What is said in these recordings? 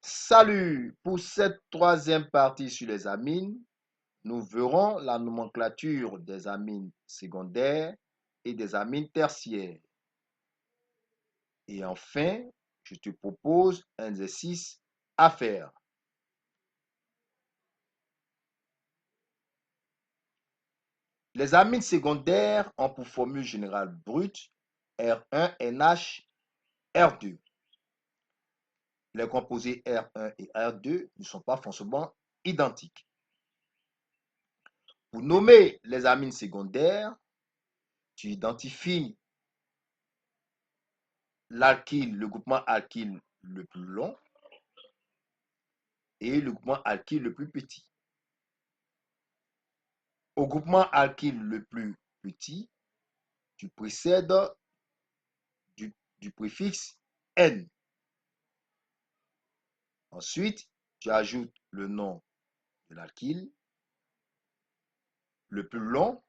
Salut! Pour cette troisième partie sur les amines, nous verrons la nomenclature des amines secondaires et des amines tertiaires. Et enfin, je te propose un exercice à faire. Les amines secondaires ont pour formule générale brute R1NH, R2. Les composés R1 et R2 ne sont pas forcément identiques. Pour nommer les amines secondaires, tu identifies l'alkyle, le groupement alkyle le plus long et le groupement alkyle le plus petit. Au groupement alkyle le plus petit, tu précèdes du préfixe N. Ensuite, tu ajoutes le nom de l'alkyle le plus long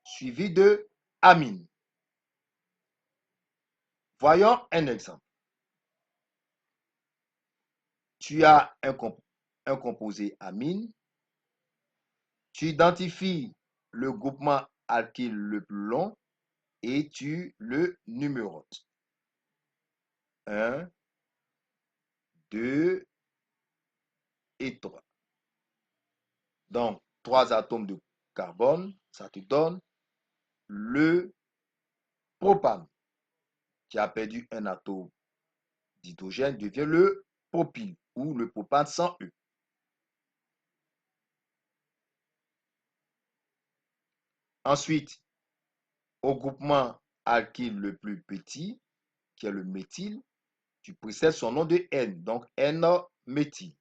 suivi de amine. Voyons un exemple. Tu as un composé amine. Tu identifies le groupement alkyle le plus long et tu le numérotes. 1, 2 et 3. Donc, 3 atomes de carbone, ça te donne le propane, qui a perdu un atome d'hydrogène, devient le propyle ou le propane sans E. Ensuite, au groupement alkyle le plus petit, qui est le méthyle, tu précèdes son nom de N, donc N-méthyle.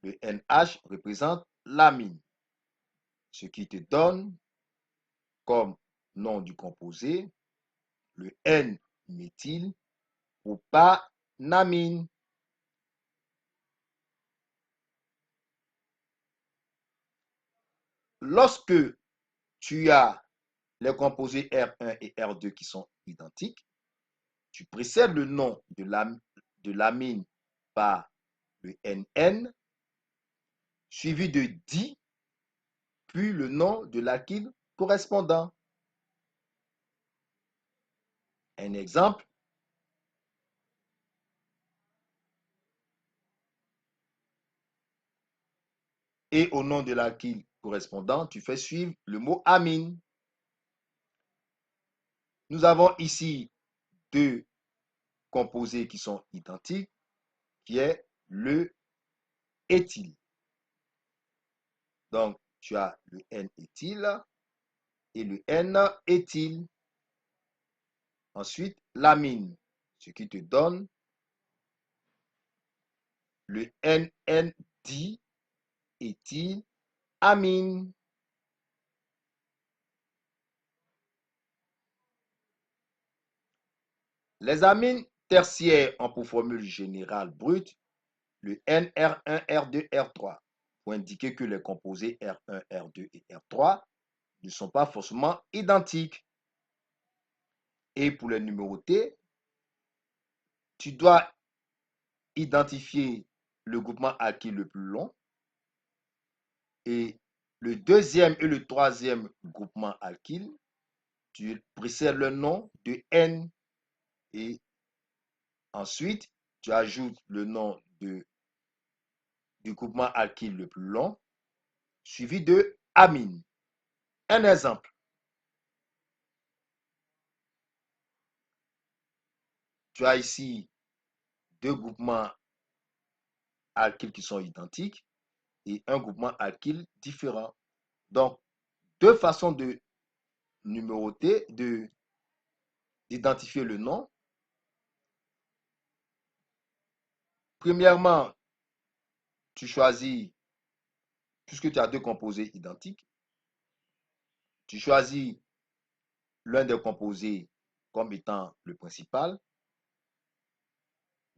Le NH représente l'amine, ce qui te donne comme nom du composé le N-méthyle propanamine. Lorsque tu as les composés R1 et R2 qui sont identiques, tu précèdes le nom de l'amine par le NN, suivi de di, puis le nom de l'alkyle correspondant. Un exemple, et au nom de l'alkyle correspondant, tu fais suivre le mot amine. Nous avons ici deux composés qui sont identiques, qui est le éthyle. Donc, tu as le N-éthyle et le N-éthyle. Ensuite, l'amine, ce qui te donne le NN-diéthylamine. Les amines tertiaires ont pour formule générale brute le NR1, R2, R3 pour indiquer que les composés R1, R2 et R3 ne sont pas forcément identiques. Et pour les numéroter, tu dois identifier le groupement alkyle le plus long et le deuxième et le troisième groupement alkyle, tu précèdes le nom de N et ensuite tu ajoutes le nom du groupement alkyle le plus long suivi de amine. Un exemple. Tu as ici deux groupements alkyles qui sont identiques et un groupement alkyle différent. Donc, deux façons de numéroter, d'identifier le nom. Premièrement, tu choisis, puisque tu as deux composés identiques, tu choisis l'un des composés comme étant le principal,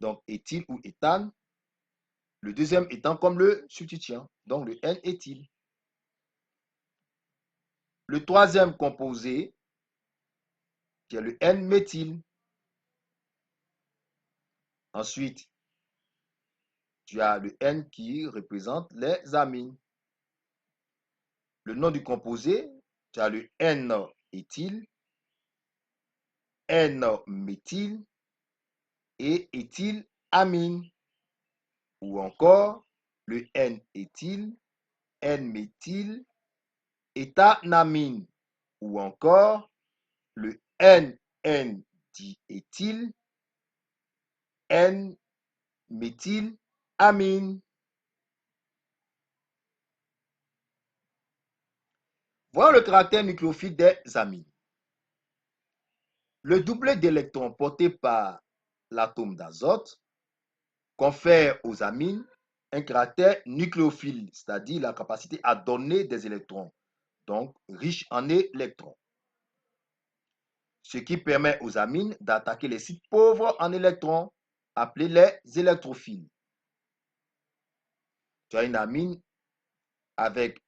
donc éthyle ou éthane, le deuxième étant comme le substituant, donc le N-éthyle. Le troisième composé, qui est le N-méthyle. Ensuite, tu as le N qui représente les amines. Le nom du composé, tu as le N-éthyle, N-méthyle et éthylamine. Ou encore le N-éthyle, N-méthyle, éthanamine. Ou encore le N-N-diéthyle, N-méthylamine. Voilà le caractère nucléophile des amines. Le doublet d'électrons porté par l'atome d'azote confère aux amines un caractère nucléophile, c'est-à-dire la capacité à donner des électrons, donc riche en électrons. Ce qui permet aux amines d'attaquer les sites pauvres en électrons, appelés les électrophiles. Tu as une amine avec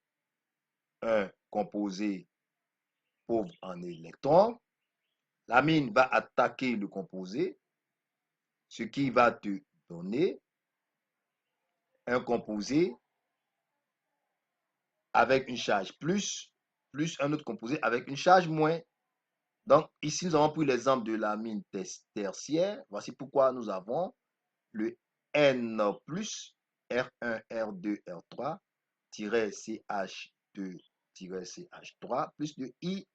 un composé pauvre en électrons. L'amine va attaquer le composé, ce qui va te donner un composé avec une charge plus un autre composé avec une charge moins. Donc, ici, nous avons pris l'exemple de l'amine tertiaire. Voici pourquoi nous avons le N+, R1, R2, R3, CH2, CH3, plus le I-.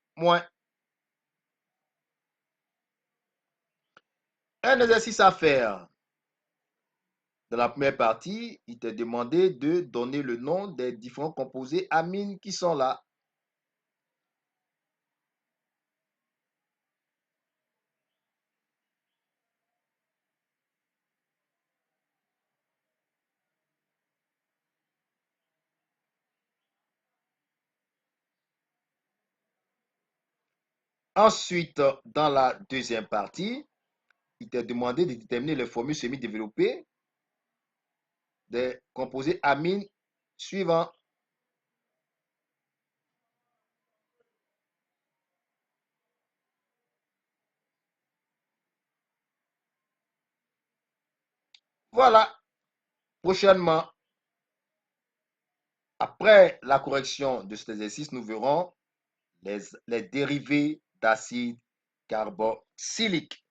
Un exercice à faire. Dans la première partie, il t'est demandé de donner le nom des différents composés amines qui sont là. Ensuite, dans la deuxième partie, il t'est demandé de déterminer les formules semi-développées des composés amines suivants. Voilà. Prochainement, après la correction de cet exercice, nous verrons les dérivés d'acide carboxylique.